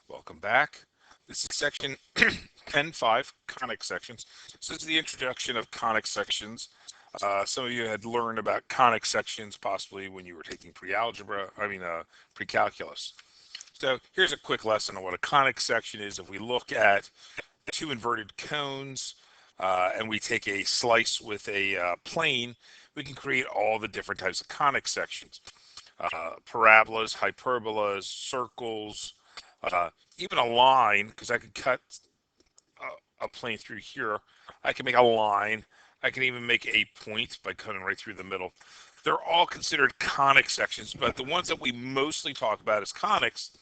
Welcome back. This is section 10.5, conic sections. So this is the introduction of conic sections. Some of you had learned about conic sections possibly when you were taking pre-calculus. So here's a quick lesson on what a conic section is. If we look at two inverted cones and we take a slice with a plane, we can create all the different types of conic sections. Parabolas, hyperbolas, circles, uh, even a line, because I could cut a plane through here. I can make a line. I can even make a point by cutting right through the middle. They're all considered conic sections, but the ones that we mostly talk about as conics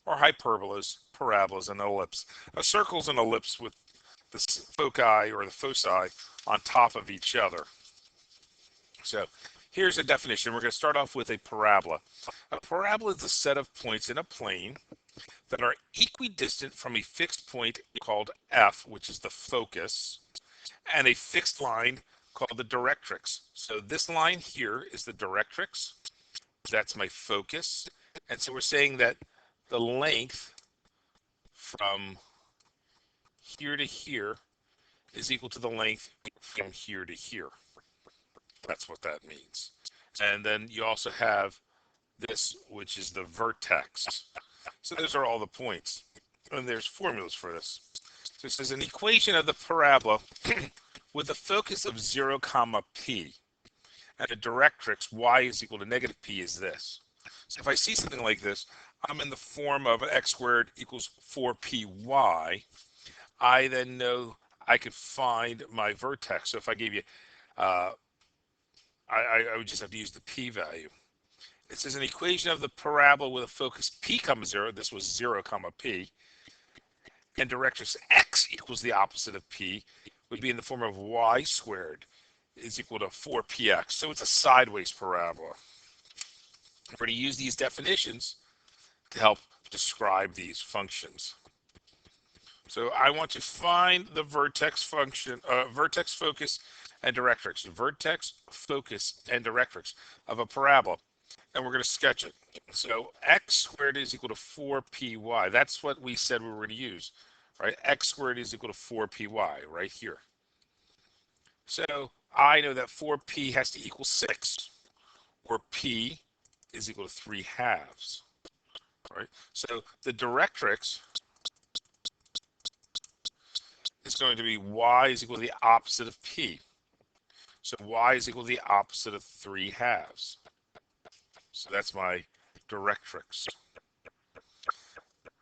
are hyperbolas, parabolas, and ellipses. A circle is an ellipse with the foci or the foci on top of each other. So here's a definition. We're going to start off with a parabola. A parabola is a set of points in a plane that are equidistant from a fixed point called F, which is the focus, and a fixed line called the directrix. So this line here is the directrix. That's my focus. And so we're saying that the length from here to here is equal to the length from here to here. That's what that means. And then you also have this, which is the vertex. So those are all the points. And there's formulas for this. So this is an equation of the parabola with a focus of 0, comma p. And a directrix, y is equal to negative p, is this. So if I see something like this, I'm in the form of x squared equals 4py. I then know I could find my vertex. So if I gave you, I would just have to use the p value. It says an equation of the parabola with a focus p comma 0. This was 0 comma p. And directrix x equals the opposite of p would be in the form of y squared is equal to 4px. So it's a sideways parabola. We're going to use these definitions to help describe these functions. So I want to find the vertex function, vertex, focus, and directrix. Vertex, focus, and directrix of a parabola. And we're going to sketch it. So x squared is equal to 4py. That's what we said we were going to use, right? X squared is equal to 4py right here. So I know that 4p has to equal 6, or p is equal to 3/2. Right? So the directrix is going to be y is equal to the opposite of p. So y is equal to the opposite of 3/2. So that's my directrix.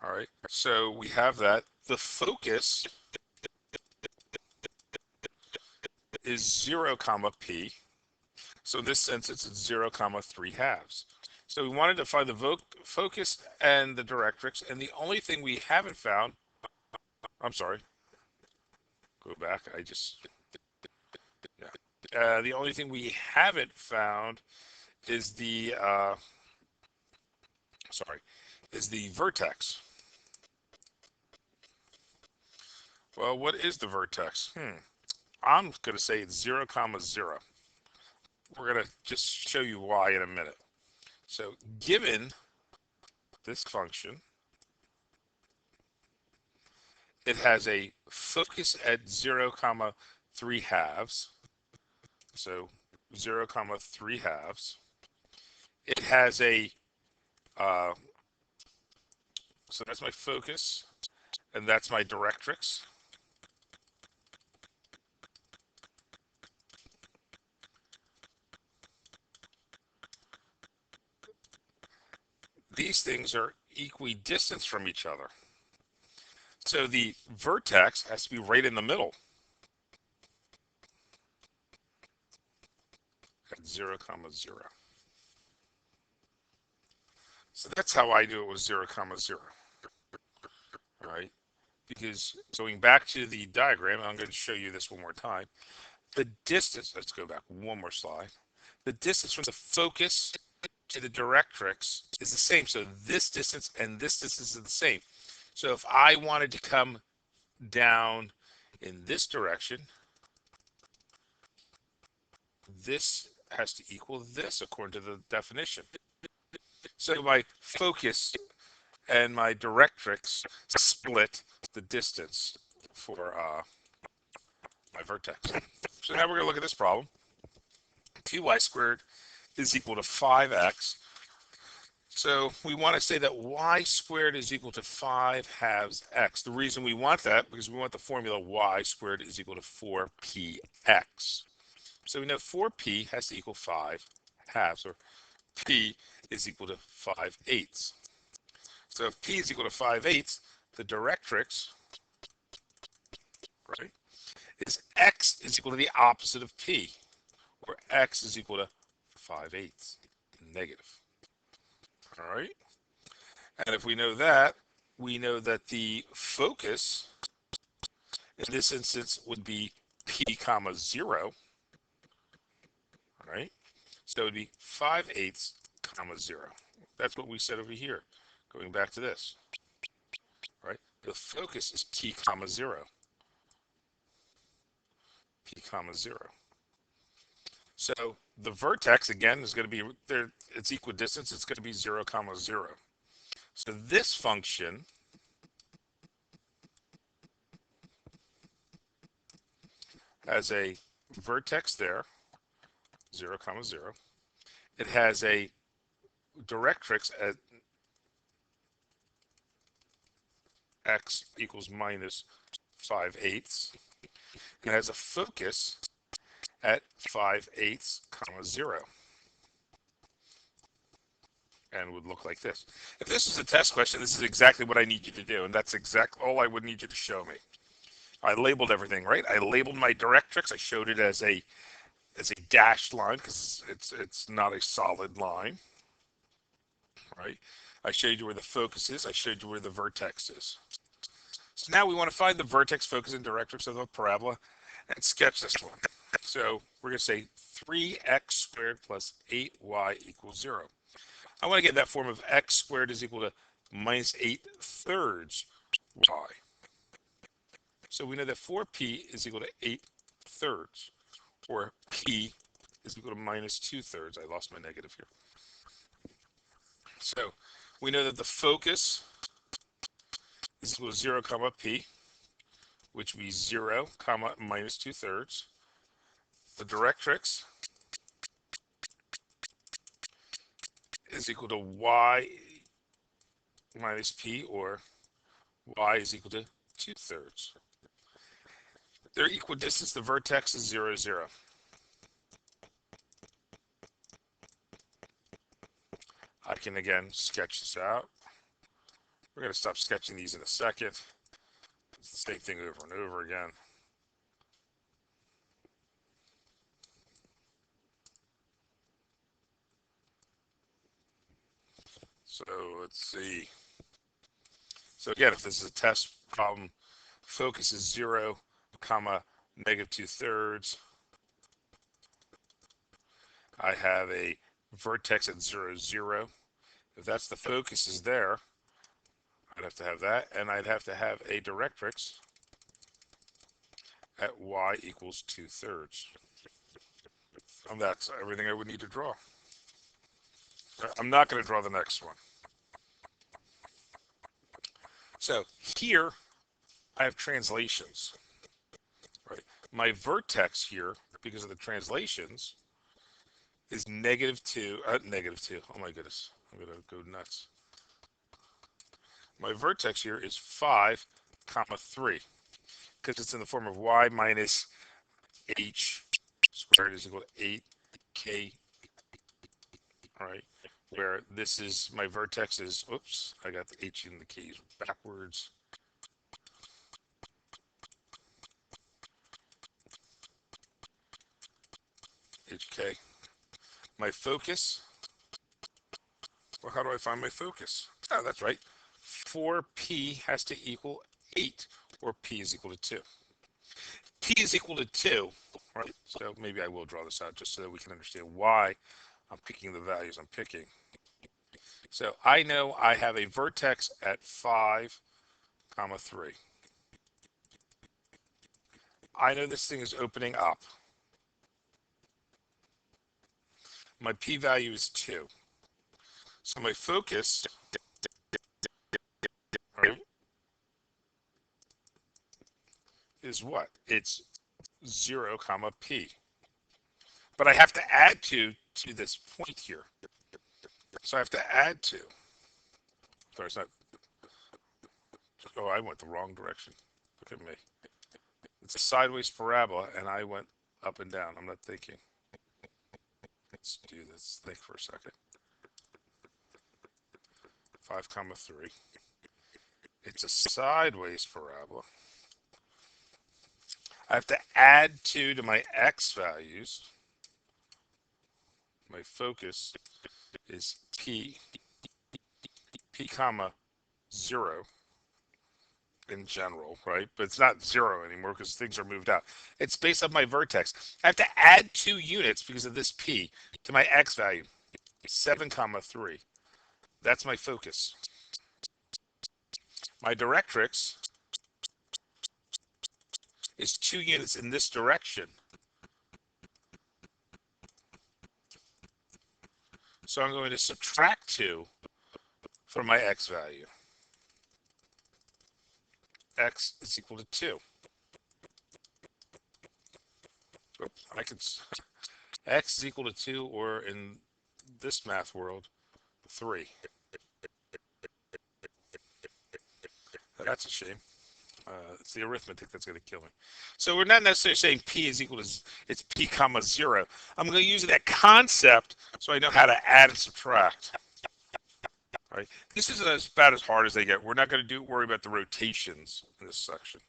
All right, so we have that. The focus is 0 comma p. So in this sense, it's 0 comma 3/2. So we wanted to find the focus and the directrix, and the only thing we haven't found, I'm sorry, go back, the only thing we haven't found is the, is the vertex. Well, what is the vertex? I'm going to say it's 0 comma 0. We're going to just show you why in a minute. So given this function, it has a focus at 0 comma 3/2. So 0 comma 3/2. It has a, so that's my focus, and that's my directrix. These things are equidistant from each other. So the vertex has to be right in the middle at 0 comma 0. So that's how I do it with 0 comma 0. All right, because going back to the diagram, I'm going to show you this one more time. The distance, let's go back one more slide. The distance from the focus to the directrix is the same. So this distance and this distance is the same. So if I wanted to come down in this direction, this has to equal this according to the definition. So my focus and my directrix split the distance for my vertex. So now we're going to look at this problem. 2y squared is equal to 5x. So we want to say that y squared is equal to 5 halves x. The reason we want that, because we want the formula y squared is equal to 4px. So we know 4p has to equal 5 halves, or p is equal to 5/8. So if p is equal to 5/8, the directrix, right, is x is equal to the opposite of p, where x is equal to 5/8, negative. All right. And if we know that, we know that the focus in this instance would be p comma 0. All right. So it would be 5/8 comma 0. That's what we said over here. Going back to this, right? The focus is p comma 0. P comma 0. So the vertex, again, is going to be there. It's equidistant. It's going to be 0 comma 0. So this function has a vertex there, 0 comma 0. It has a directrix at x equals minus 5/8. It has a focus at 5/8 comma 0. And would look like this. If this is a test question, this is exactly what I need you to do, and that's exactly all I would need you to show me. I labeled everything, right? I labeled my directrix. I showed it as a dashed line because it's not a solid line, right? I showed you where the focus is. I showed you where the vertex is. So now we want to find the vertex, focus, and directrix of a parabola and sketch this one. So we're going to say 3x squared plus 8y equals 0. I want to get that form of x squared is equal to minus 8/3 y. So we know that 4p is equal to 8/3, or p is equal to minus 2/3. I lost my negative here. So we know that the focus is equal to 0 comma p, which would be 0 comma minus 2/3. The directrix is equal to y minus p, or y is equal to 2/3. They're equidistant. The vertex is 0, 0. I can again sketch this out. We're going to stop sketching these in a second. It's the same thing over and over again. So let's see. So again, if this is a test problem, focus is 0 comma negative 2/3. I have a vertex at 0, 0. If that's the focus is there, I'd have to have that, and I'd have to have a directrix at y equals 2/3. And that's everything I would need to draw. I'm not going to draw the next one. So here I have translations. Right. My vertex here, because of the translations, is negative 2. Negative 2. Oh my goodness. I'm going to go nuts. My vertex here is 5 comma 3, because it's in the form of y minus h squared is equal to 8k. All right. Where this is, my vertex is, oops, I got the h and the k's backwards. HK. My focus, well, how do I find my focus? Oh, that's right. 4p has to equal 8, or p is equal to 2. P is equal to 2, right? So maybe I will draw this out just so that we can understand why I'm picking the values I'm picking. So I know I have a vertex at 5 comma 3. I know this thing is opening up. My p-value is 2. So my focus is what? It's 0 comma p. But I have to add 2 to this point here. So I have to add 2. Sorry, it's not. Oh, I went the wrong direction. Look at me. It's a sideways parabola, and I went up and down. I'm not thinking. Let's do this. Think for a second. 5 comma 3. It's a sideways parabola. I have to add 2 to my x values. My focus is p comma 0 in general, right? But it's not 0 anymore because things are moved out. It's based on my vertex. I have to add 2 units because of this p to my x value, 7 comma 3. That's my focus. My directrix is 2 units in this direction. So I'm going to subtract 2 from my x value. X is equal to 2. Oops, x is equal to 2, or in this math world, 3. That's a shame. It's the arithmetic that's going to kill me. So we're not necessarily saying p is equal to, it's p comma 0. I'm going to use that concept so I know how to add and subtract. Right? This is about as hard as they get. We're not going to worry about the rotations in this section.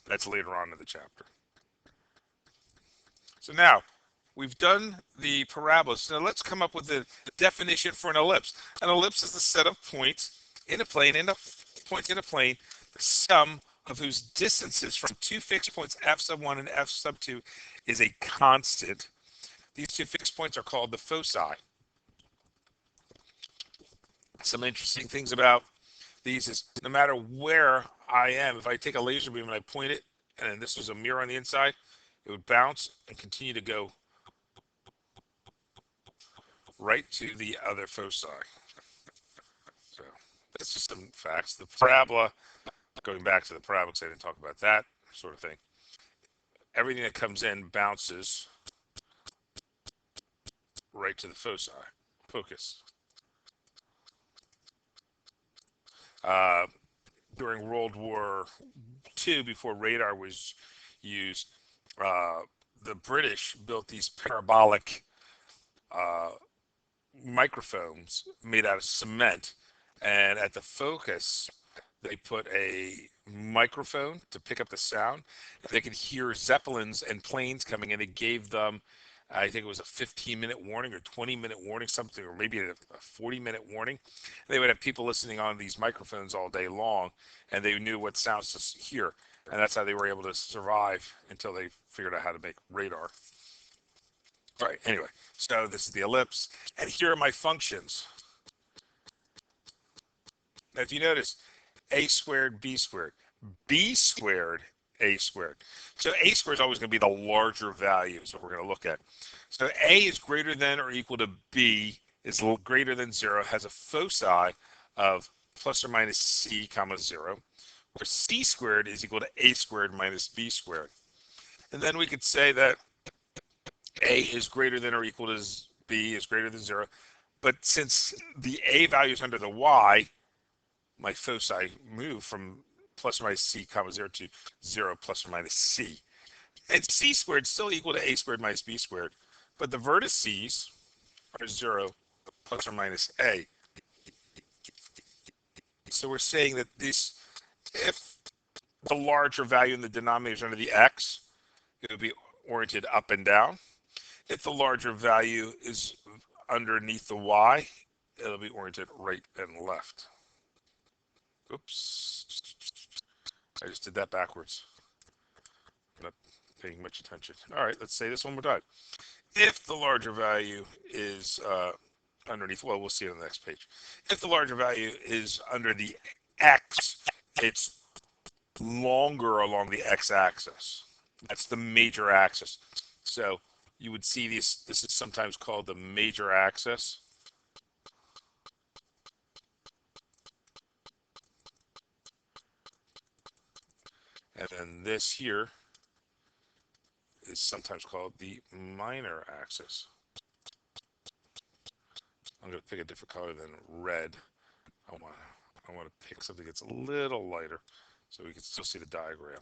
That's later on in the chapter. So now, we've done the parabolas. Now let's come up with the definition for an ellipse. An ellipse is the set of points in a plane, the sum of whose distances from 2 fixed points f sub 1 and f sub 2 is a constant. These 2 fixed points are called the foci. Some interesting things about these is no matter where I am, if I take a laser beam and I point it, and this was a mirror on the inside, it would bounce and continue to go right to the other foci. So that's just some facts. The parabola, going back to the parabola, because I didn't talk about that sort of thing. Everything that comes in bounces right to the foci, focus. During World War II, before radar was used, the British built these parabolic microphones made out of cement, and at the focus they put a microphone to pick up the sound. They could hear zeppelins and planes coming in. It gave them, I think it was a 15-minute warning or 20-minute warning, something, or maybe a 40-minute warning. They would have people listening on these microphones all day long, and they knew what sounds to hear, and that's how they were able to survive until they figured out how to make radar. All right, anyway, so this is the ellipse, and here are my functions. Now, if you notice, a squared, b squared, b squared, a squared. So a squared is always going to be the larger value, is what we're going to look at. So a is greater than or equal to b, is greater than 0, has a foci of plus or minus c comma 0, where c squared is equal to a squared minus b squared. And then we could say that a is greater than or equal to b is greater than 0. But since the a value is under the y, my foci move from plus or minus c comma 0 to 0 plus or minus c. And c squared is still equal to a squared minus b squared. But the vertices are 0 plus or minus a. So we're saying that this, if the larger value in the denominator is under the x, it would be oriented up and down. If the larger value is underneath the y, it'll be oriented right and left. Oops. I just did that backwards. I'm not paying much attention. All right, let's say this one more time. If the larger value is underneath, well, we'll see it on the next page. If the larger value is under the x, it's longer along the x-axis. That's the major axis. So you would see this is sometimes called the major axis. And then this here is sometimes called the minor axis. I'm going to pick a different color than red. I want to pick something that's a little lighter so we can still see the diagram.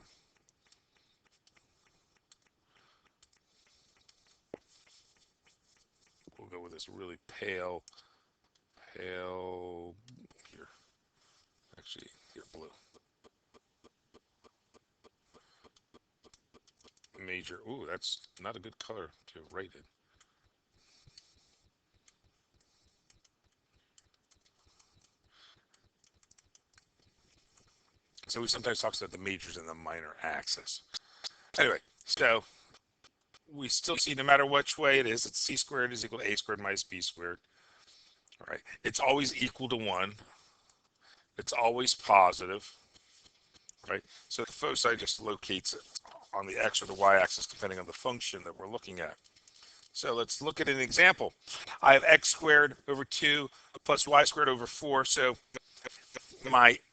We'll go with this really pale here. Actually, here, blue. Major. Ooh, that's not a good color to write in. So we sometimes talk about the majors and the minor axis. Anyway, so we still see no matter which way it is, it's c squared is equal to a squared minus b squared. All right, it's always equal to 1. It's always positive, right? So the foci just locates it on the x or the y axis depending on the function that we're looking at. So let's look at an example. I have x squared over 2 plus y squared over 4. So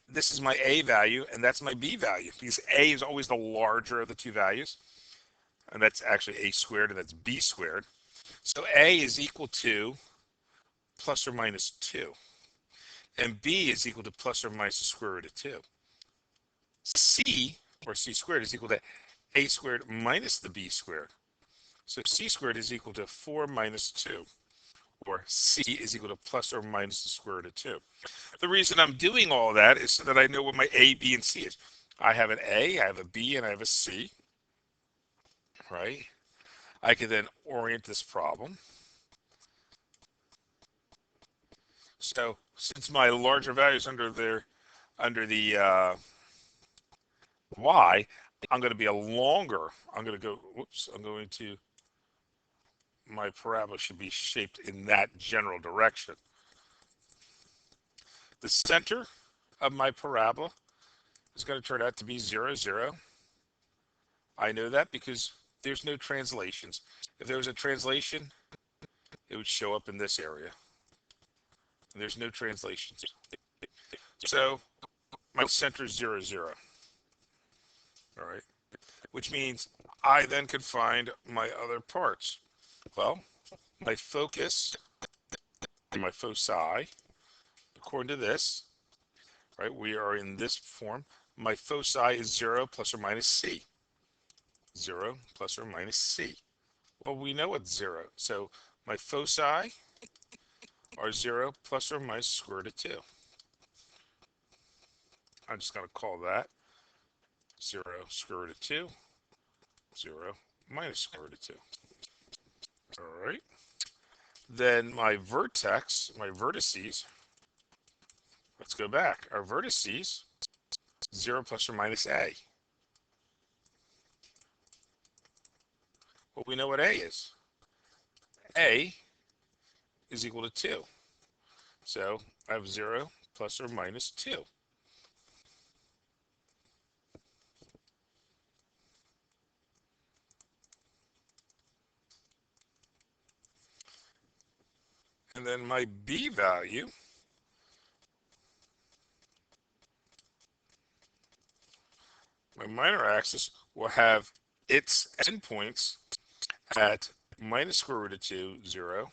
this is my a value, and that's my b value, because a is always the larger of the two values, and that's actually a squared, and that's b squared. So a is equal to plus or minus 2, and b is equal to plus or minus the square root of 2. C, or c squared, is equal to a squared minus the b squared. So c squared is equal to 4 minus 2, or c is equal to plus or minus the square root of 2. The reason I'm doing all that is so that I know what my a, b, and c is. I have an a, I have a b, and I have a c, right? I can then orient this problem. So since my larger values under the y, I'm going to be a longer. I'm going to go. Whoops. I'm going to. My parabola should be shaped in that general direction. The center of my parabola is going to turn out to be 0, 0. I know that because there's no translations. If there was a translation, it would show up in this area. And there's no translations. So my center is 0, 0. All right. Which means I then could find my other parts. Well, my focus, my foci, according to this, right, we are in this form. My foci is 0 plus or minus c. 0 plus or minus c. Well, we know it's 0. So my foci are 0 plus or minus square root of 2. I'm just going to call that 0 square root of 2, 0 minus square root of 2. All right. Then my vertex, my vertices, let's go back. Our vertices, 0 plus or minus a. Well, we know what a is. A is equal to 2. So I have 0 plus or minus 2. And then my b value, my minor axis, will have its endpoints at minus square root of 2, 0,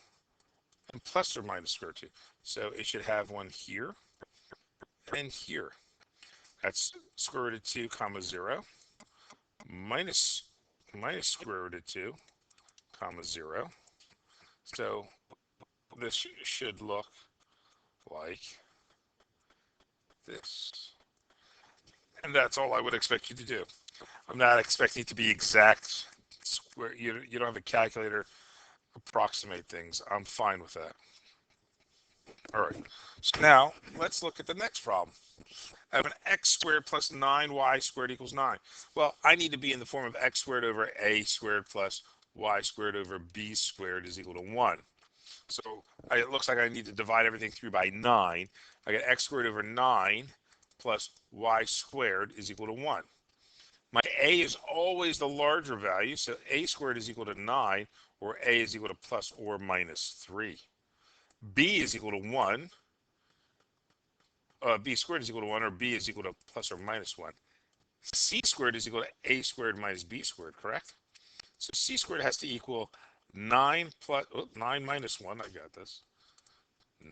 and plus or minus square root of 2. So it should have one here and here. That's square root of 2 comma 0 minus square root of 2 comma 0. So this should look like this. And that's all I would expect you to do. I'm not expecting it to be exact. You don't have a calculator approximate things. I'm fine with that. All right. So now let's look at the next problem. I have an x squared plus 9y squared equals 9. Well, I need to be in the form of x squared over a squared plus y squared over b squared is equal to 1. So it looks like I need to divide everything through by 9. I get x squared over 9 plus y squared is equal to 1. My a is always the larger value, so a squared is equal to 9, or a is equal to plus or minus 3. B is equal to 1. B squared is equal to 1, or b is equal to plus or minus 1. C squared is equal to A squared minus B squared, correct? So C squared has to equal 9 minus 1. I got this.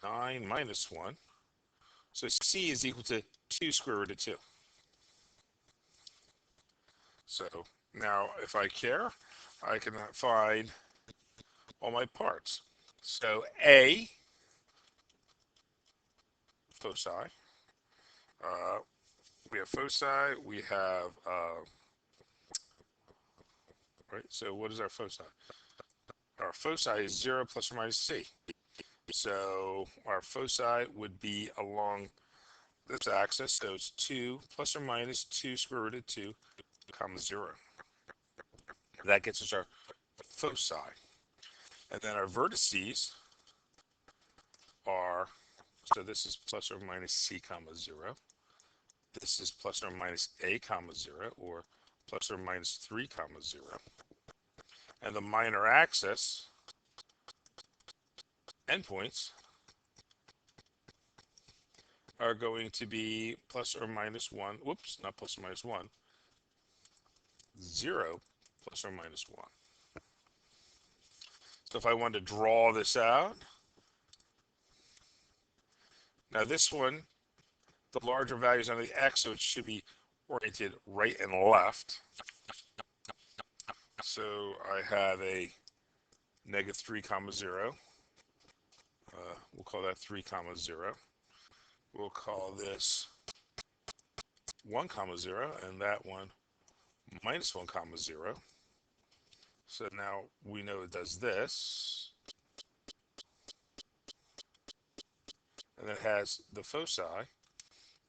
9 minus 1. So C is equal to 2 square root of 2. So now if I care, I can find all my parts. So A, foci. Uh, we have foci. We have, right? So what is our foci? Our foci is 0 plus or minus C. So our foci would be along this axis. So it's 2 plus or minus 2 square root of 2, comma 0. That gets us our foci. And then our vertices are, so this is plus or minus C comma 0. This is plus or minus A comma 0, or plus or minus 3 comma 0. And the minor axis endpoints are going to be plus or minus 1. Whoops, not plus or minus 1. 0 plus or minus 1. So if I wanted to draw this out, now this one, the larger values on the x, so it should be oriented right and left. So I have a negative 3 comma 0. We'll call that 3 comma 0. We'll call this 1 comma 0, and that one minus 1 comma 0. So now we know it does this. And it has the foci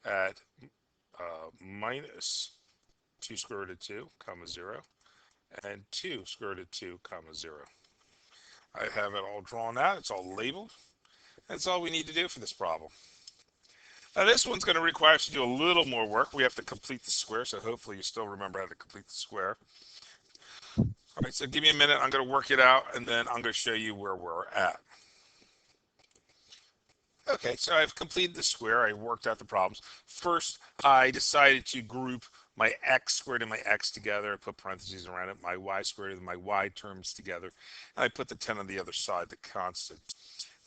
at minus 2 square root of 2 comma 0 and 2 square root of 2 comma 0. I have it all drawn out. It's all labeled. That's all we need to do for this problem. Now this one's going to require us to do a little more work. We have to complete the square, so hopefully you still remember how to complete the square. All right, so give me a minute. I'm going to work it out, and then I'm going to show you where we're at. Okay, so I've completed the square. I worked out the problems. First, I decided to group my x squared and my x together. I put parentheses around it, my y squared and my y terms together. And I put the 10 on the other side, the constant.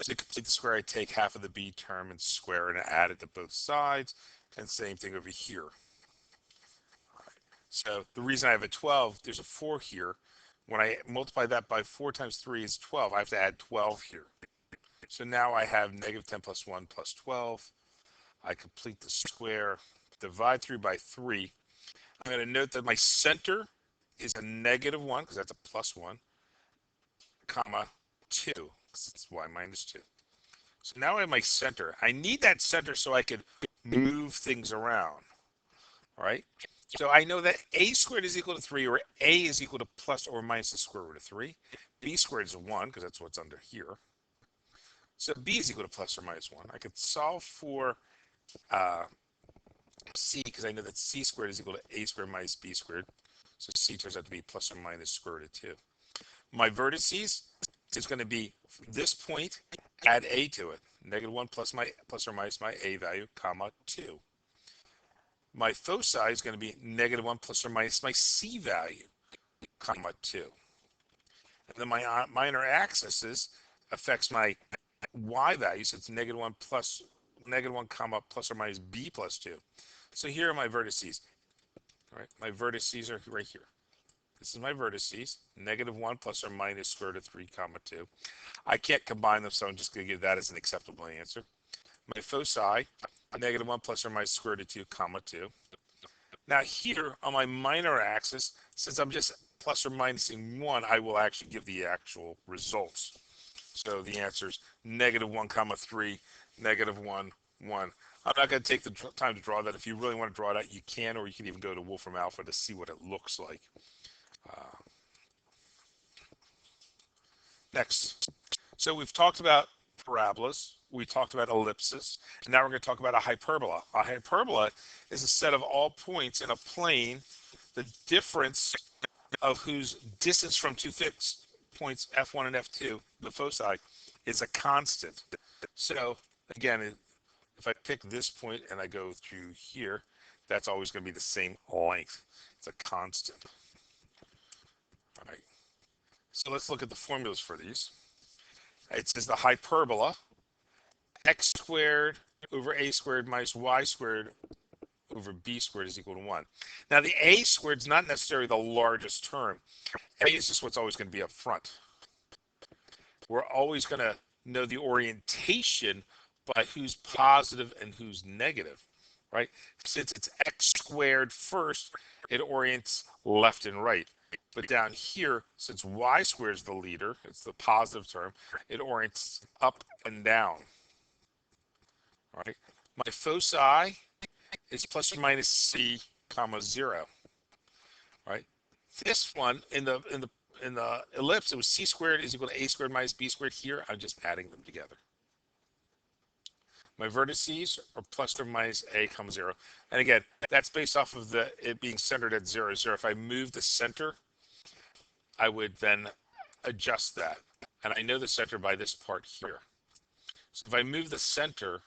To complete the square, I take half of the b term and square and add it to both sides. And same thing over here. All right. So the reason I have a 12, there's a 4 here. When I multiply that by 4 times 3 is 12. I have to add 12 here. So now I have negative 10 plus 1 plus 12. I complete the square, divide through by 3. I'm going to note that my center is a negative 1, because that's a plus 1, comma 2, because it's y minus 2. So now I have my center. I need that center so I could move things around. All right. So I know that a squared is equal to 3, or a is equal to plus or minus the square root of 3. B squared is 1, because that's what's under here. So b is equal to plus or minus 1. I could solve for c, because I know that c squared is equal to a squared minus b squared. So c turns out to be plus or minus square root of 2. My vertices is going to be this point, add a to it. Negative 1 plus or minus my a value, comma 2. My foci is going to be negative 1 plus or minus my c value, comma 2. And then my minor axis affects my y value, so it's negative 1 comma plus or minus b plus 2. So here are my vertices. All right, my vertices are right here. This is my vertices, negative 1 plus or minus square root of 3 comma 2. I can't combine them, so I'm just going to give that as an acceptable answer. My foci, negative 1 plus or minus square root of 2 comma 2. Now here on my minor axis, since I'm just plus or minusing 1, I will actually give the actual results. So the answer is negative 1 comma 3, negative 1, 1. I'm not going to take the time to draw that. If you really want to draw it out, you can, or you can even go to Wolfram Alpha to see what it looks like. Next. So we've talked about parabolas. We talked about ellipses. And now we're going to talk about a hyperbola. A hyperbola is a set of all points in a plane. The difference of whose distance from two fixed points, F1 and F2, the foci, is a constant. So again, if I pick this point and I go through here, That's always going to be the same length. It's a constant. All right. So let's look at the formulas for these. It says the hyperbola x squared over a squared minus y squared over b squared is equal to 1. Now, the a squared is not necessarily the largest term. A is just what's always going to be up front. We're always going to know the orientation by who's positive and who's negative, right? Since it's x squared first, it orients left and right. But down here, since y squared is the leader, it's the positive term, it orients up and down, right? My foci is plus or minus c comma 0, right? This one in the ellipse, it was c squared is equal to a squared minus b squared. Here, I'm just adding them together. My vertices are plus or minus a comma 0. And again, that's based off of it being centered at 0, 0. If I move the center, I would then adjust that. And I know the center by this part here. So if I move the center,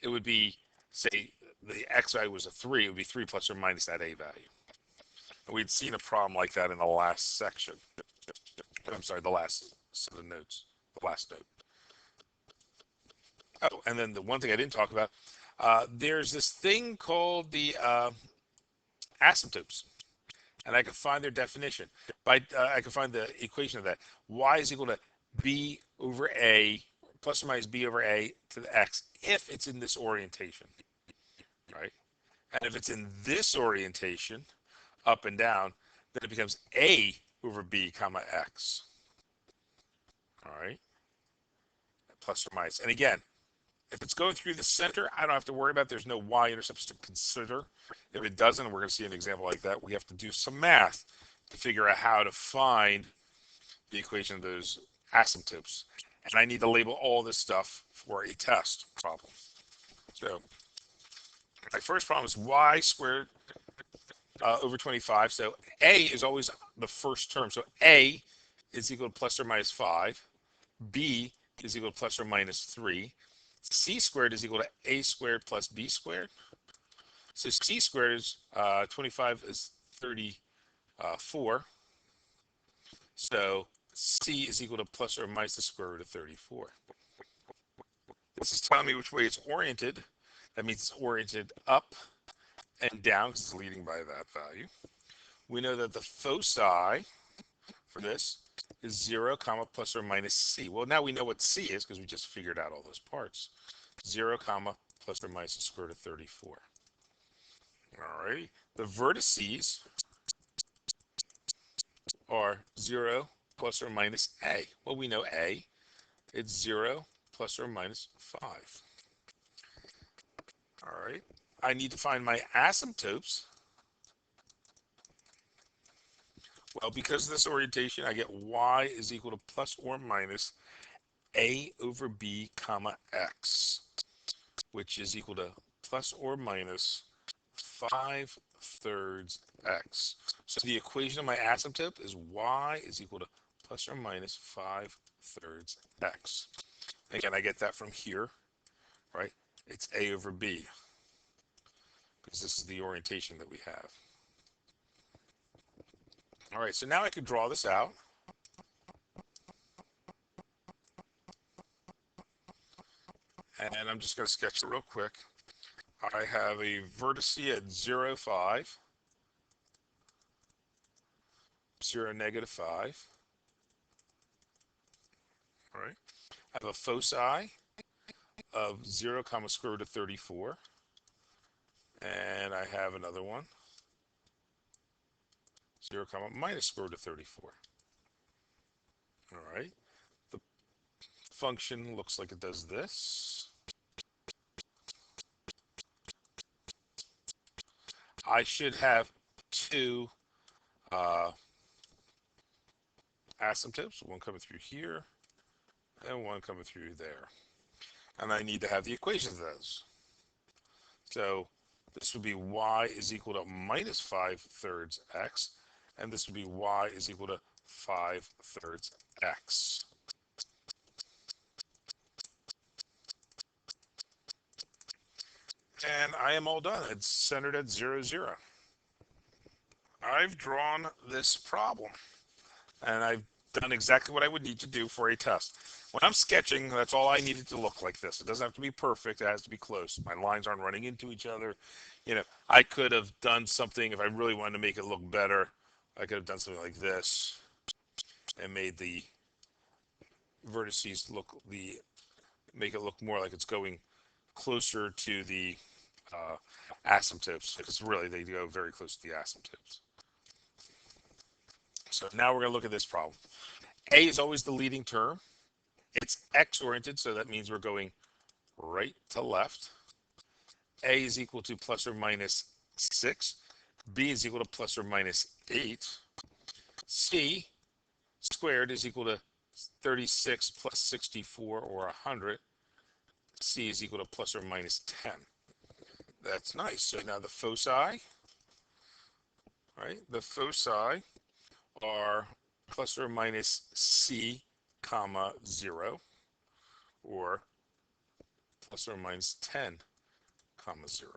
it would be, say, the x value was a 3. It would be 3 plus or minus that a value. And we'd seen a problem like that in the last section. I'm sorry, the last set of notes, the last note. Oh, and then the one thing I didn't talk about, there's this thing called the asymptotes. And I can find their definition. I can find the equation of that. Y is equal to b over a plus or minus b over a to the x if it's in this orientation, right? And if it's in this orientation, up and down, then it becomes a over b comma x. All right, plus or minus. And again, if it's going through the center, I don't have to worry about it. There's no y-intercepts to consider. If it doesn't, we're going to see an example like that. We have to do some math to figure out how to find the equation of those asymptotes. And I need to label all this stuff for a test problem. So my first problem is y squared over 25. So a is always the first term. So a is equal to plus or minus 5. B is equal to plus or minus 3. C squared is equal to a squared plus b squared. So c squared is 25 is 34. So c is equal to plus or minus the square root of 34. This is telling me which way it's oriented. That means it's oriented up and down because it's leading by that value. We know that the foci for this is 0 comma plus or minus c. Well, now we know what c is because we just figured out all those parts. 0 comma plus or minus the square root of 34. All right. The vertices are 0 plus or minus a. Well, we know a. It's 0 plus or minus 5. All right. I need to find my asymptotes. Well, because of this orientation, I get y is equal to plus or minus a over b comma x, which is equal to plus or minus 5/3 x. So the equation of my asymptote is y is equal to plus or minus 5/3 x. Again, I get that from here, right? It's a over b, because this is the orientation that we have. All right, so now I could draw this out. And I'm just going to sketch it real quick. I have a vertice at 0, 5, 0, negative 5. All right. I have a foci of 0 comma square root of 34. And I have another one, 0 comma minus square root of 34. All right. The function looks like it does this. I should have two asymptotes, one coming through here and one coming through there. And I need to have the equations of those. So this would be y is equal to minus 5/3 x, and this would be y is equal to 5/3 x. And I am all done. It's centered at 0, 0. I've drawn this problem, and I've done exactly what I would need to do for a test. When I'm sketching, that's all I need it to look like this. It doesn't have to be perfect. It has to be close. My lines aren't running into each other. I could have done something if I really wanted to make it look better. I could have done something like this and made the vertices make it look more like it's going closer to the uh, asymptotes, because really they go very close to the asymptotes. So now we're going to look at this problem. A is always the leading term. It's x-oriented, so that means we're going right to left. A is equal to plus or minus 6. B is equal to plus or minus 8. C squared is equal to 36 plus 64, or 100. C is equal to plus or minus 10. That's nice. So now the foci, right? The foci are plus or minus C, comma 0, or plus or minus 10, comma 0.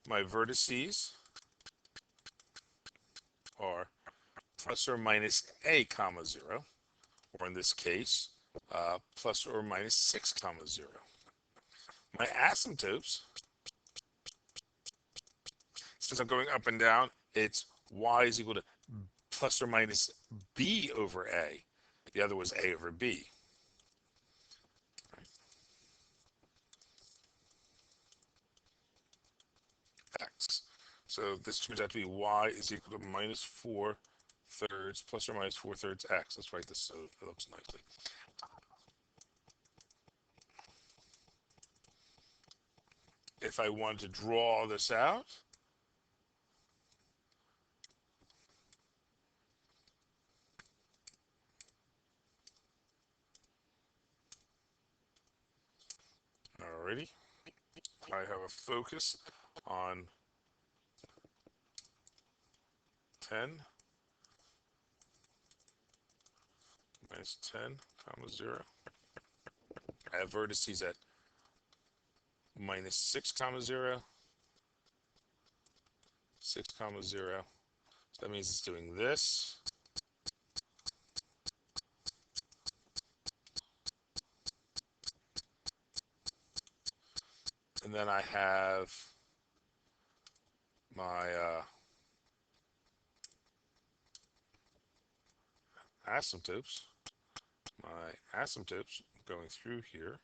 My vertices are plus or minus A, comma 0, or in this case, plus or minus 6, comma 0. My asymptotes, since I'm going up and down, it's y is equal to plus or minus b over a. The other was a over b. X. So this turns out to be y is equal to minus 4 thirds plus or minus 4 thirds x. Let's write this so it looks nicely. If I wanted to draw this out, alrighty, I have a focus on 10 minus 10, comma 0. I have vertices at minus 6, comma 0, 6, comma 0. So that means it's doing this. And then I have my asymptotes. My asymptotes going through here.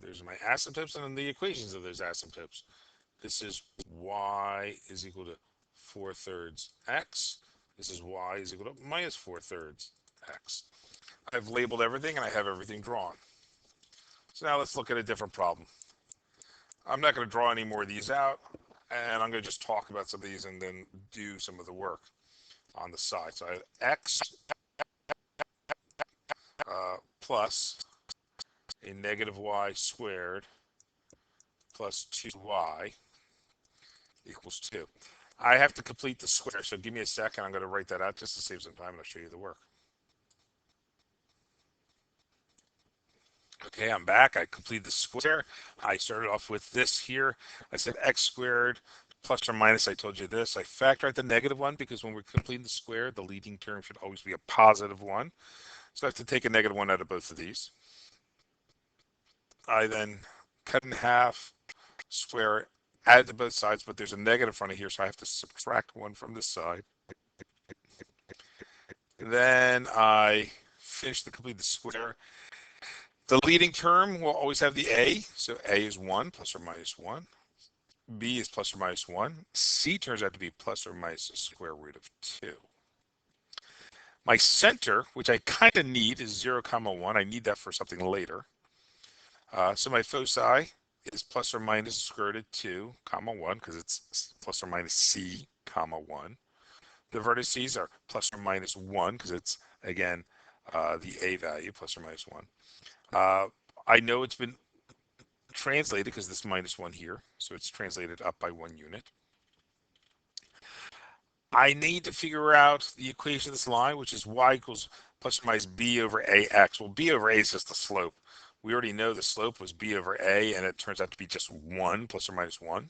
There's my asymptotes and then the equations of those asymptotes. This is y is equal to 4 thirds x. This is y is equal to minus 4 thirds x. I've labeled everything and I have everything drawn. So now let's look at a different problem. I'm not going to draw any more of these out, and I'm going to just talk about some of these and then do some of the work on the side. So I have x plus a negative y squared plus 2y equals 2. I have to complete the square, so give me a second. I'm going to write that out just to save some time, and I'll show you the work. Okay, I'm back. I completed the square. I started off with this here. I said x squared plus or minus. I told you this. I factor out the negative one because when we're completing the square, the leading term should always be a positive one. So I have to take a negative one out of both of these. I then cut in half, square, add to both sides, but there's a negative in front of here, so I have to subtract one from this side. Then I finish to complete the square. The leading term will always have the a, so a is 1 plus or minus 1. B is plus or minus 1. C turns out to be plus or minus the square root of 2. My center, which I kind of need, is 0, comma 1. I need that for something later. So my foci is plus or minus the square root of 2, comma 1, because it's plus or minus C, comma 1. The vertices are plus or minus 1, because it's, again, the a value, plus or minus 1. I know it's been translated because this minus 1 here, so it's translated up by 1 unit. I need to figure out the equation of this line, which is y equals plus or minus b over ax. Well, b over a is just the slope. We already know the slope was b over a, and it turns out to be just 1 plus or minus 1.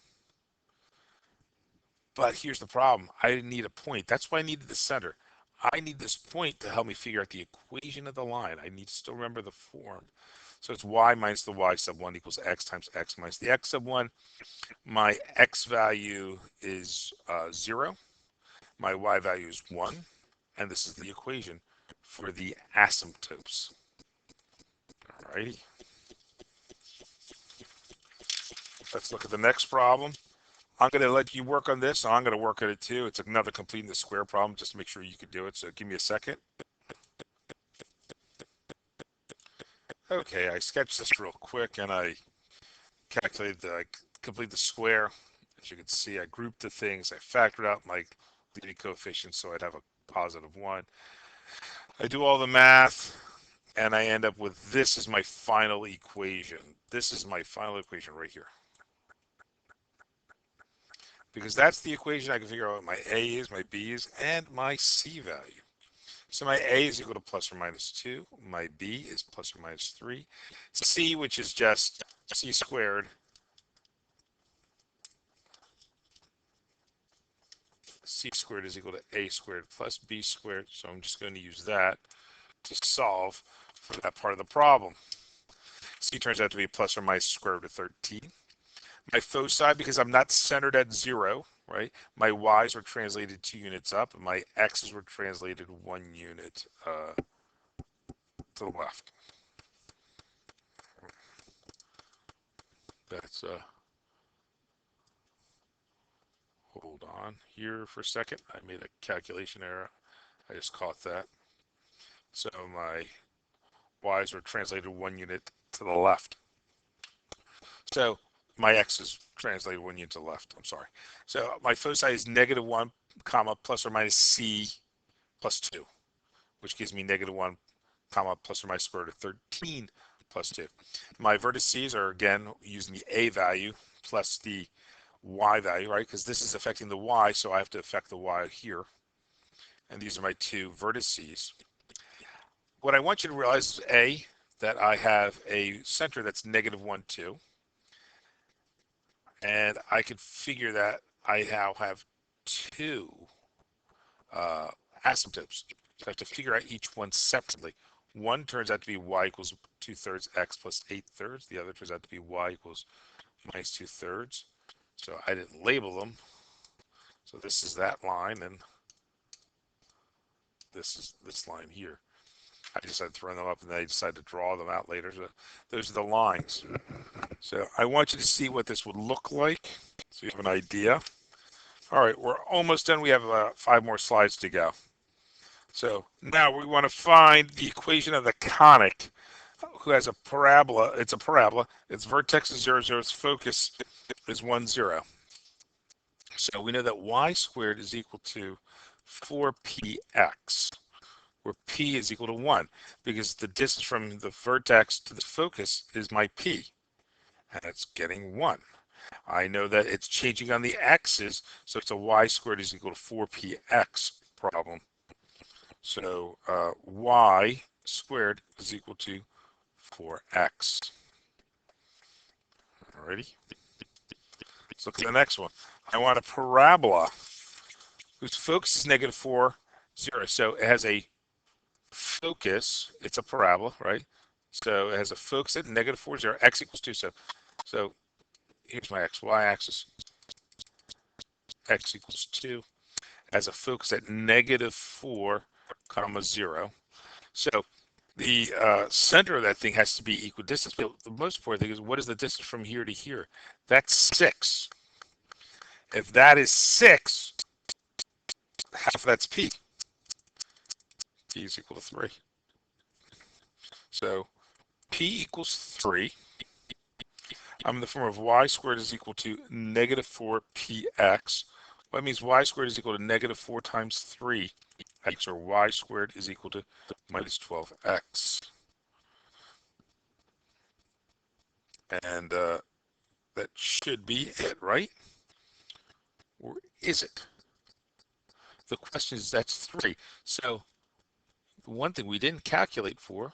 But here's the problem. I need a point. That's why I needed the center. I need this point to help me figure out the equation of the line. I need to still remember the form. So it's y minus the y sub 1 equals x times x minus the x sub 1. My x value is 0. My y value is 1. And this is the equation for the asymptotes. Alrighty. Let's look at the next problem. I'm going to let you work on this. So I'm going to work on it too. It's another completing the square problem just to make sure you can do it. So give me a second. Okay, I sketched this real quick and I calculated the complete the square. As you can see, I grouped the things. I factored out my leading coefficients so I'd have a positive 1. I do all the math and I end up with this is my final equation. This is my final equation right here. Because that's the equation I can figure out what my A is, my B is, and my C value. So my A is equal to plus or minus 2. My B is plus or minus 3. C, which is just C squared. C squared is equal to A squared plus B squared. So I'm just going to use that to solve for that part of the problem. C turns out to be plus or minus square root of 13. My foci, because I'm not centered at 0, right? My y's were translated 2 units up, and my x's were translated 1 unit to the left. That's hold on here for a second. I made a calculation error. I just caught that. So my y's were translated 1 unit to the left. So my x is translated 1 unit to the left. I'm sorry. So my foci is negative 1 comma plus or minus c plus 2, which gives me negative 1 comma plus or minus square root of 13 plus 2. My vertices are again using the a value plus the y value, right? Because this is affecting the y, so I have to affect the y here. And these are my 2 vertices. What I want you to realize is A, that I have a center that's negative 1, 2. And I could figure that I now have 2 asymptotes. So I have to figure out each one separately. One turns out to be y equals 2/3 x plus 8/3. The other turns out to be y equals minus 2/3. So I didn't label them. So this is that line, and this is this line here. I decided to throw them up, and then I decided to draw them out later. So those are the lines. So I want you to see what this would look like, so you have an idea. All right, we're almost done. We have 5 more slides to go. So now we want to find the equation of the conic, who has a parabola. It's a parabola. Its vertex is 0, 0. Its focus is 1, 0. So we know that y squared is equal to 4px, where p is equal to 1, because the distance from the vertex to the focus is my p, and it's getting 1. I know that it's changing on the x's, so it's a y squared is equal to 4px problem. So y squared is equal to 4x. Alrighty. Let's look at the next one. I want a parabola whose focus is negative 4, 0. So it has a focus. It's a parabola, right? So it has a focus at negative 4, 0. X equals 2. So here's my x. Y-axis. X equals 2. Has a focus at negative 4, comma 0. So the center of that thing has to be equidistant. But the most important thing is, what is the distance from here to here? That's 6. If that is 6, half of that's p. P is equal to 3. So p equals 3. I'm in the form of y squared is equal to negative 4px. Well, that means y squared is equal to negative 4 times 3 x or y squared is equal to minus 12x. And that should be it, right? Or is it? The question is, that's 3. So the one thing we didn't calculate for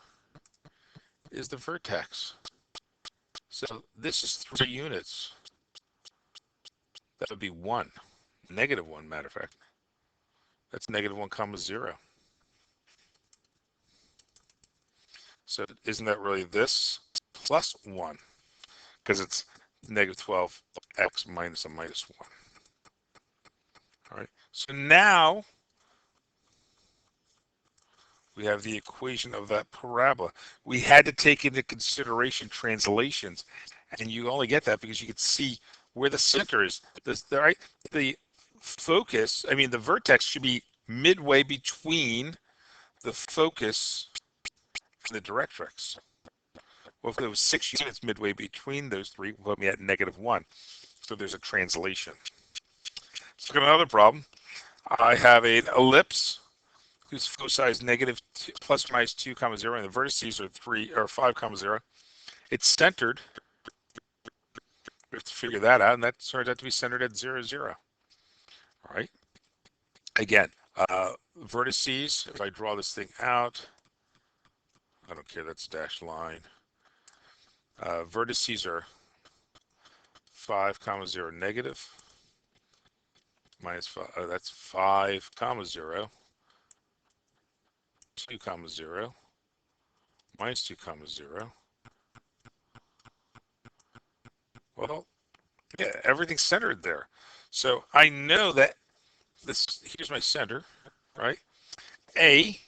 is the vertex. So this is 3 units. That would be 1. Negative 1, matter of fact. That's negative 1 comma 0. So isn't that really this plus 1? Because it's negative 12x minus a minus 1. All right. So now we have the equation of that parabola. We had to take into consideration translations, and you only get that because you can see where the center is. Right? The focus, I mean, the vertex should be midway between the focus and the directrix. Well, if there was 6 units midway between those 3, we'll put me at negative 1. So there's a translation. Let's look at another problem. I have an ellipse whose foci is negative plus or minus 2 comma 0, and the vertices are 3 or 5 comma 0. It's centered. We have to figure that out, and that turns out to be centered at 0, 0. All right. Again, vertices, if I draw this thing out, I don't care, that's a dashed line. Vertices are 5 comma 0 negative, minus 5, that's 5 comma 0, 2 comma 0, minus 2 comma 0. Well, yeah, everything's centered there. So I know that this, here's my center, right? A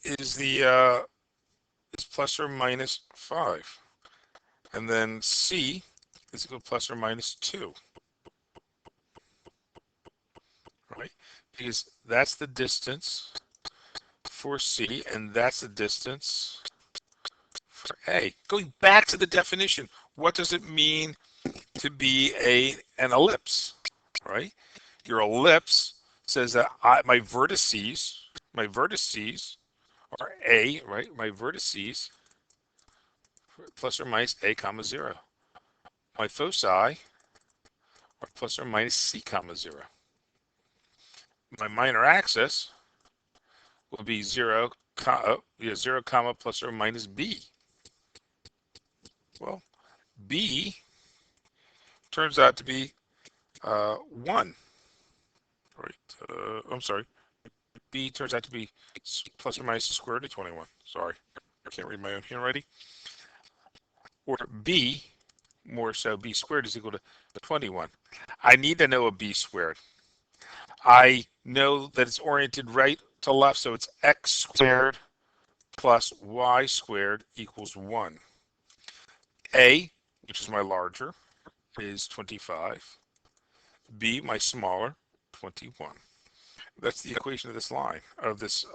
is the is plus or minus 5. And then C is equal to plus or minus 2. Right? Because that's the distance for C, and that's the distance for A. Going back to the definition, what does it mean to be an ellipse? Right? Your ellipse says that my vertices are A, right? My vertices plus or minus A comma 0. My foci are plus or minus C comma 0. My minor axis will be 0, 0 comma plus or minus B. Well, B turns out to be 1. Right? I'm sorry. B turns out to be plus or minus the square root of 21. Sorry, I can't read my own handwriting. Or B, more so, B squared is equal to 21. I need to know a B squared. I know that it's oriented right to left, so it's x squared plus y squared equals 1. A, which is my larger, is 25. B, my smaller, 21. That's the equation of this line, of this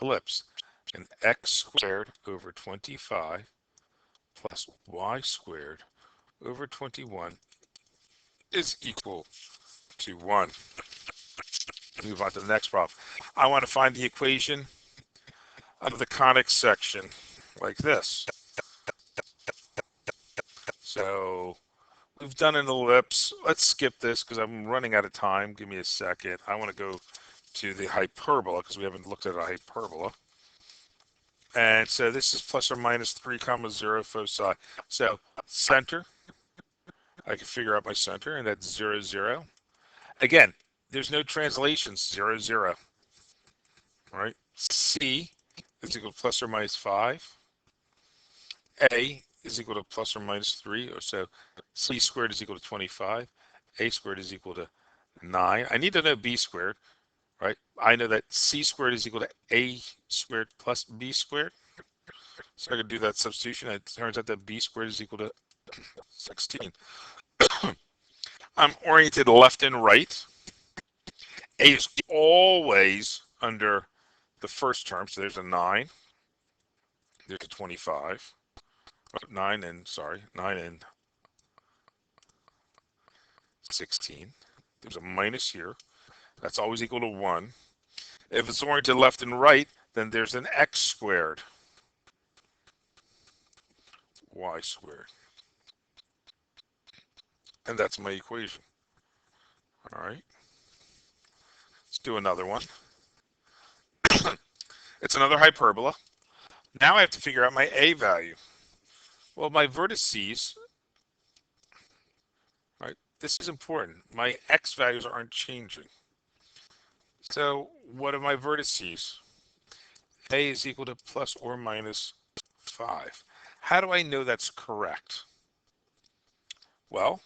ellipse. And x squared over 25 plus y squared over 21 is equal to 1. Move on to the next problem. I want to find the equation of the conic section like this. So we've done an ellipse. Let's skip this because I'm running out of time. Give me a second. I want to go to the hyperbola because we haven't looked at a hyperbola. And so this is plus or minus 3 comma 0 foci. So center, I can figure out my center, and that's 0, 0. Again, there's no translations, 0, 0. All right. C is equal to plus or minus 5. A is equal to plus or minus 3, or so C squared is equal to 25. A squared is equal to 9. I need to know B squared, right? I know that C squared is equal to A squared plus B squared. So I can do that substitution. It turns out that B squared is equal to 16. I'm oriented left and right. A is always under the first term, so there's a 9. There's a 25. 9 and 16. There's a minus here. That's always equal to 1. If it's oriented left and right, then there's an x squared, y squared. And that's my equation. All right. Let's do another one. It's another hyperbola. Now I have to figure out my a value. Well, my vertices, right? This is important. My x values aren't changing. So what are my vertices? A is equal to plus or minus 5. How do I know that's correct? Well,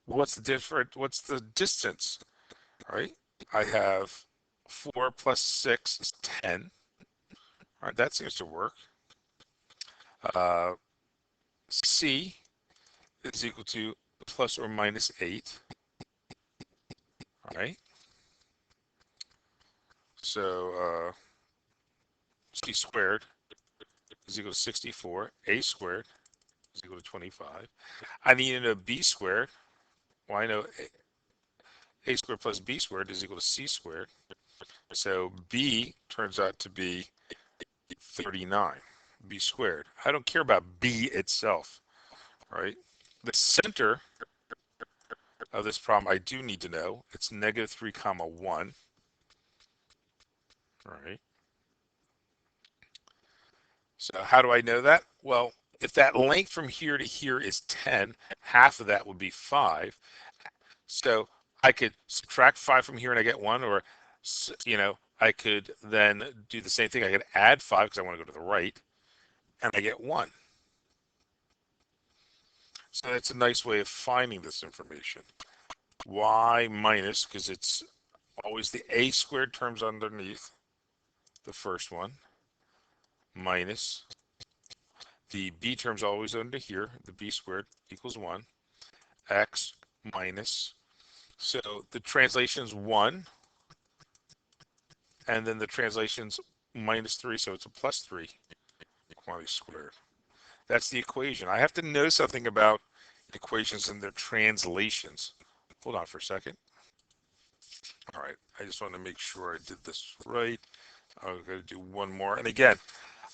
what's the distance, right? I have 4 plus 6 is 10. All right, that seems to work. C is equal to plus or minus 8. All right. So C squared is equal to 64. A squared is equal to 25. I need to know B squared. Well, I know A squared plus B squared is equal to C squared. So B turns out to be 39. B squared. I don't care about B itself, right? The center of this problem I do need to know. It's negative 3 comma 1. All right. So how do I know that? Well, if that length from here to here is 10, half of that would be 5. So I could subtract 5 from here and I get 1, or, I could then do the same thing. I could add 5 because I want to go to the right, and I get 1. So that's a nice way of finding this information. Y minus, because it's always the a squared terms underneath the first one, minus the b terms always under here, the b squared equals 1, x minus, so the translation's 1, and then the translation's minus 3, so it's a plus 3 quantity squared. That's the equation. I have to know something about equations and their translations. Hold on for a second. All right, I just want to make sure I did this right. I'm going to do one more. And again,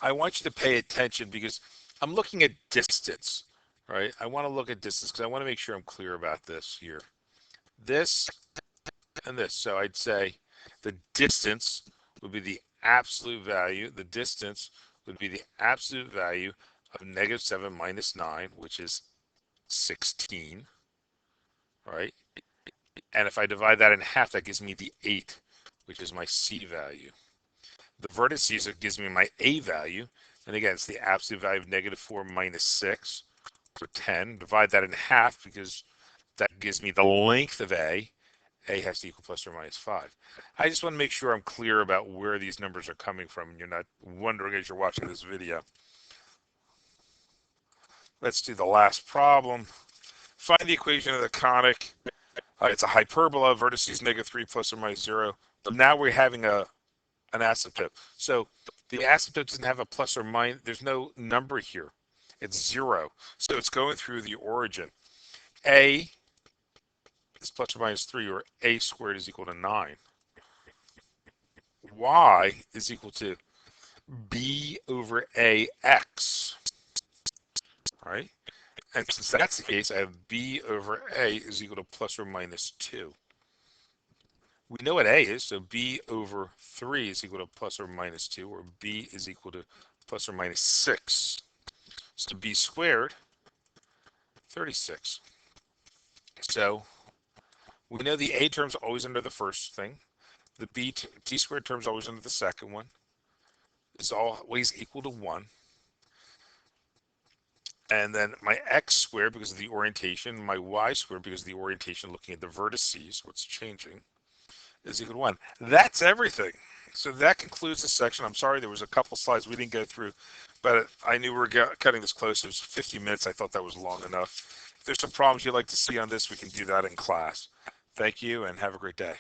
I want you to pay attention because I'm looking at distance, right? I want to look at distance because I want to make sure I'm clear about this here. This and this. So I'd say the distance would be the absolute value. The distance would be the absolute value of negative 7 minus 9, which is 16, right? And if I divide that in half, that gives me the 8, which is my C value. The vertices, it gives me my A value. And again, it's the absolute value of negative 4 minus 6, so 10. Divide that in half because that gives me the length of A. A has to equal plus or minus 5. I just want to make sure I'm clear about where these numbers are coming from and you're not wondering as you're watching this video. Let's do the last problem. Find the equation of the conic. It's a hyperbola, vertices negative 3 plus or minus 0. Now we're having an asymptote. So the asymptote doesn't have a plus or minus. There's no number here. It's 0. So it's going through the origin. A is plus or minus 3, or a squared is equal to 9. Y is equal to b over ax. All right? And since that's the case, I have b over a is equal to plus or minus 2. We know what a is, so b over 3 is equal to plus or minus 2, or b is equal to plus or minus 6. So b squared, 36. So we know the a term's always under the first thing. The t squared term's always under the second one. It's always equal to 1. And then my x squared, because of the orientation, my y squared, because of the orientation looking at the vertices, what's changing, is equal to 1. That's everything. So that concludes this section. I'm sorry there was a couple slides we didn't go through, but I knew we were cutting this close. It was 50 minutes. I thought that was long enough. If there's some problems you'd like to see on this, we can do that in class. Thank you and have a great day.